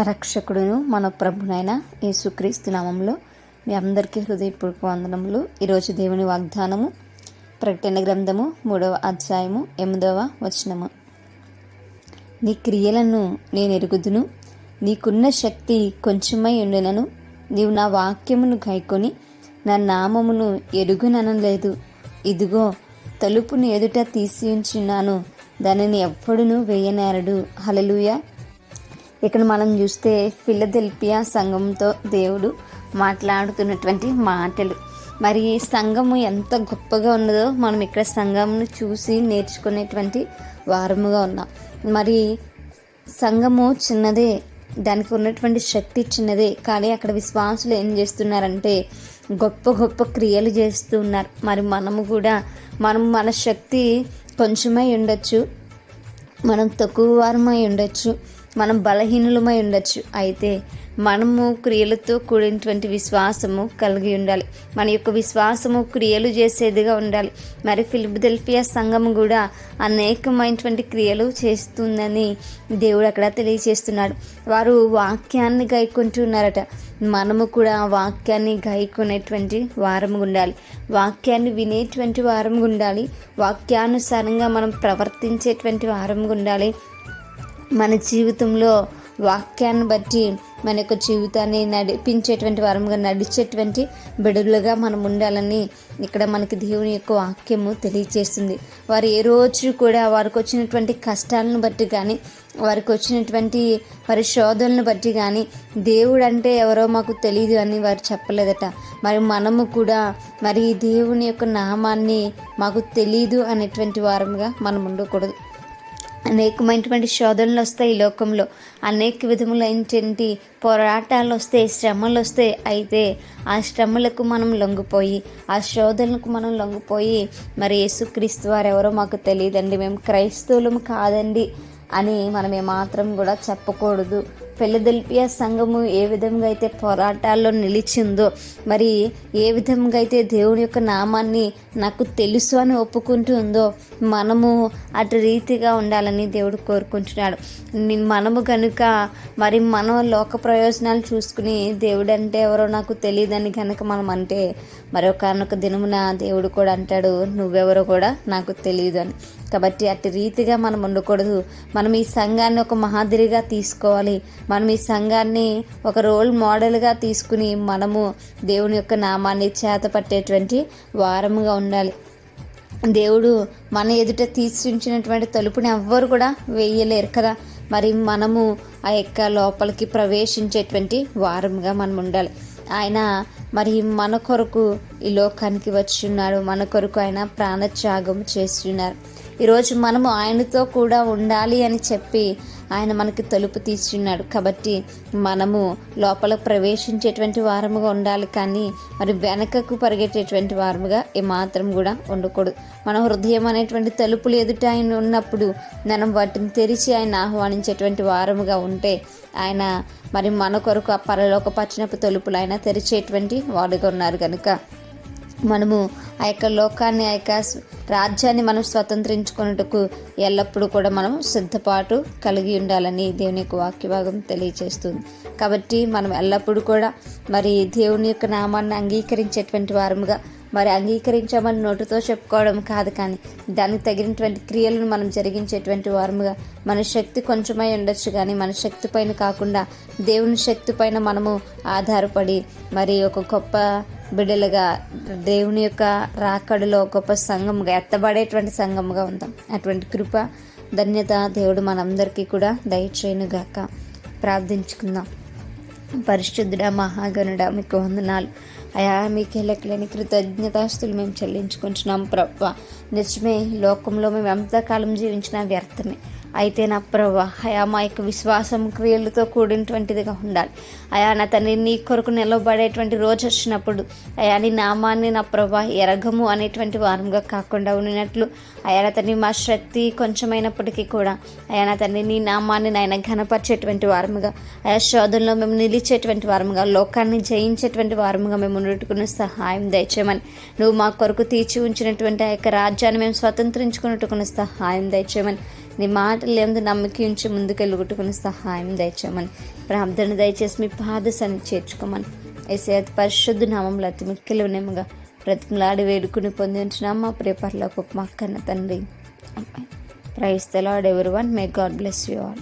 రక్షకుడును మన ప్రభునైన యేసుక్రీస్తు నామంలో మీ అందరికీ హృదయపూర్వక వందనములు. ఈరోజు దేవుని వాగ్దానము ప్రకటన గ్రంథము 3వ అధ్యాయము 8వ వచనము. నీ క్రియలను నేను ఎరుగుదును, నీకున్న శక్తి కొంచెమై ఉండినను నీవు నా వాక్యమును గైకొని నా నామమును ఎరుగుననలేదు. ఇదిగో తలుపును ఎదుట తీసి ఉంచున్నాను, దానిని ఎవ్వడును వేయనేరడు. హల్లెలూయా. ఇక్కడ మనం చూస్తే ఫిలదెల్ఫియా సంఘంతో దేవుడు మాట్లాడుతున్నటువంటి మాటలు. మరి సంఘము ఎంత గొప్పగా ఉన్నదో మనం ఇక్కడ సంఘమును చూసి నేర్చుకునేటువంటి వారముగా ఉన్నాం. మరి సంఘము చిన్నదే, దానికి ఉన్నటువంటి శక్తి చిన్నదే, కానీ అక్కడ విశ్వాసులు ఏం చేస్తున్నారంటే గొప్ప గొప్ప క్రియలు చేస్తూ ఉన్నారు. మరి మనము కూడా మన శక్తి కొంచెమై ఉండొచ్చు, మనం తక్కువ వారమై ఉండొచ్చు, మనం బలహీనులమై ఉండొచ్చు. అయితే మనము క్రియలతో కూడినటువంటి విశ్వాసము కలిగి ఉండాలి. మన యొక్క విశ్వాసము క్రియలు చేసేదిగా ఉండాలి. మరి ఫిలదెల్ఫియా సంఘము కూడా అనేకమైనటువంటి క్రియలు చేస్తుందని దేవుడు అక్కడ తెలియజేస్తున్నాడు. వారు వాక్యాన్ని గైకుంటున్నారట. మనము కూడా వాక్యాన్ని గైకొనేటువంటి వారము ఉండాలి, వాక్యాన్ని వినేటువంటి వారము ఉండాలి, వాక్యానుసారంగా మనం ప్రవర్తించేటువంటి వారము ఉండాలి. మన జీవితంలో వాక్యాన్ని బట్టి మన యొక్క జీవితాన్ని నడిపించేటువంటి వారముగా, నడిచేటువంటి బిడ్డలుగా మనం ఉండాలని ఇక్కడ మనకి దేవుని యొక్క వాక్యము తెలియజేస్తుంది. వారు ఏ రోజు కూడా వారికి వచ్చినటువంటి కష్టాలను బట్టి కానీ, వారికి వచ్చినటువంటి వారి శోధనలను బట్టి కానీ దేవుడు అంటే ఎవరో మాకు తెలియదు అని వారు చెప్పలేదట. మరి మనము కూడా మరి దేవుని యొక్క నామాన్ని మాకు తెలియదు అనేటువంటి వారముగా మనం ఉండకూడదు. అనేకమైనటువంటి శోధనలు వస్తాయి ఈ లోకంలో, అనేక విధములైనటువంటి పోరాటాలు వస్తాయి, శ్రమలు వస్తాయి. అయితే ఆ శ్రమలకు మనం లొంగిపోయి, ఆ శోధనలకు మనం లొంగిపోయి మరి యేసుక్రీస్తు వారు ఎవరో మాకు తెలియదండి, మేము క్రైస్తవులము కాదండి అని మనం ఏమాత్రం కూడా చెప్పకూడదు. ఫిలదెల్ఫియా సంఘము ఏ విధంగా అయితే పోరాటాల్లో నిలిచిందో, మరి ఏ విధంగా అయితే దేవుని యొక్క నామాన్ని నాకు తెలుసు అని ఒప్పుకుంటూ ఉందో, మనము అటు రీతిగా ఉండాలని దేవుడు కోరుకుంటున్నాడు. మనము కనుక మరి మనం లోక ప్రయోజనాలు చూసుకుని దేవుడు అంటే ఎవరో నాకు తెలియదని కనుక మనం అంటే మరి ఒకనొక దినమున దేవుడు కూడా అంటాడు, నువ్వెవరో కూడా నాకు తెలియదు అని. కాబట్టి అటు రీతిగా మనం ఉండకూడదు. మనం ఈ సంఘాన్ని ఒక మహాదిరిగా తీసుకోవాలి. మనం ఈ సంఘాన్ని ఒక రోల్ మోడల్గా తీసుకుని మనము దేవుని యొక్క నామాన్ని చేతపట్టేటువంటి వారముగా ఉండాలి. దేవుడు మన ఎదుట తీర్చినటువంటి తలుపుని ఎవ్వరు కూడా వేయలేరు కదా. మరి మనము ఆ యొక్క లోపలికి ప్రవేశించేటువంటి వారముగా మనం ఉండాలి. ఆయన మరి మన కొరకు ఈ లోకానికి వచ్చి ఉన్నాడు, మన కొరకు ఆయన ప్రాణత్యాగం చేస్తున్నారు. ఈరోజు మనము ఆయనతో కూడా ఉండాలి అని చెప్పి ఆయన మనకి తలుపు తీస్తున్నాడు. కాబట్టి మనము లోపల ప్రవేశించేటువంటి వారముగా ఉండాలి, కానీ మరి వెనకకు పరిగెట్టేటువంటి వారముగా ఏమాత్రం కూడా ఉండకూడదు. మన హృదయం అనేటువంటి తలుపులు ఎదుట ఆయన ఉన్నప్పుడు మనం వాటిని తెరిచి ఆయన ఆహ్వానించేటువంటి వారముగా ఉంటే ఆయన మరి మన కొరకు ఆ పరలోక పచ్చినపు తలుపులు ఆయన తెరిచేటువంటి వాడుగా ఉన్నారు. కనుక మనము ఆ యొక్క లోకాన్ని, ఆ యొక్క రాజ్యాన్ని మనం స్వతంత్రించుకున్నట్టుకు ఎల్లప్పుడూ కూడా మనం సిద్ధపాటు కలిగి ఉండాలని దేవుని యొక్క వాక్యభాగం తెలియజేస్తుంది. కాబట్టి మనం ఎల్లప్పుడూ కూడా మరి దేవుని యొక్క నామాన్ని అంగీకరించేటువంటి వారముగా, మరి అంగీకరించామని నోటితో చెప్పుకోవడం కాదు, కానీ దానికి తగినటువంటి క్రియలను మనం జరిగించేటువంటి వారముగా, మన శక్తి కొంచెమై ఉండొచ్చు కానీ మన శక్తి పైన కాకుండా దేవుని శక్తి పైన మనము ఆధారపడి మరి ఒక గొప్ప బిడ్డలుగా దేవుని యొక్క రాకడలో గొప్ప సంఘముగా, ఎత్తబడేటువంటి సంఘముగా ఉందాం. అటువంటి కృప, ధన్యత దేవుడు మనందరికీ కూడా దయచేయునుగాక. ప్రార్థించుకుందాం. పరిశుద్ధుడా, మహాగణుడా, మీకు వందనాలు అయా. మీకు లెక్కలేని కృతజ్ఞతాస్తులు మేము చెల్లించుకుంటున్నాం ప్రభువా. నిజమే, లోకంలో మేము ఎంతకాలం జీవించినా వ్యర్థమే. అయితే నా ప్రభువా, అయా మా యొక్క విశ్వాసం క్రియలతో కూడినటువంటిదిగా ఉండాలి. అయా నా తండ్రి, నీ కొరకు నిలబడేటువంటి రోజు వచ్చినప్పుడు అయా నీ నామాన్ని నా ప్రభువా ఎరగము అనేటువంటి వారంగా కాకుండా ఉండినట్లు అయా నా తండ్రి, మా శక్తి కొంచెమైనప్పటికీ కూడా అయా నా తండ్రి నీ నామాన్ని నాయన ఘనపరిచేటువంటి వారముగా, అయా శోధనలో మేము నిలిచేటువంటి వారముగా, లోకాన్ని జయించేటువంటి వారముగా మేము ఉండేట్టుకున్న సహాయం దయచేయమని, నువ్వు మా కొరకు తీర్చి ఉంచినటువంటి ఆ యొక్క రాజ్యాన్ని మేము స్వతంత్రించుకున్నట్టుకున్న సహాయం దయచేయమని నీ మాటలు ఎందు నమ్మకి ఉంచి ముందుకెళ్ళగొట్టుకుని సహాయం దయచేయమని ప్రార్థన దయచేసి మీ పాద సన్ని చేర్చుకోమని ఏసే అతి పరిశుద్ధ నామంలో అతి మిక్కిలి నేమగా బ్రతిమలాడి వేడుకుని పొంది ఉంటున్నాం మా ప్రేపర్లో ఒక మా కన్న తండ్రి. Praise the Lord everyone. May God bless you all.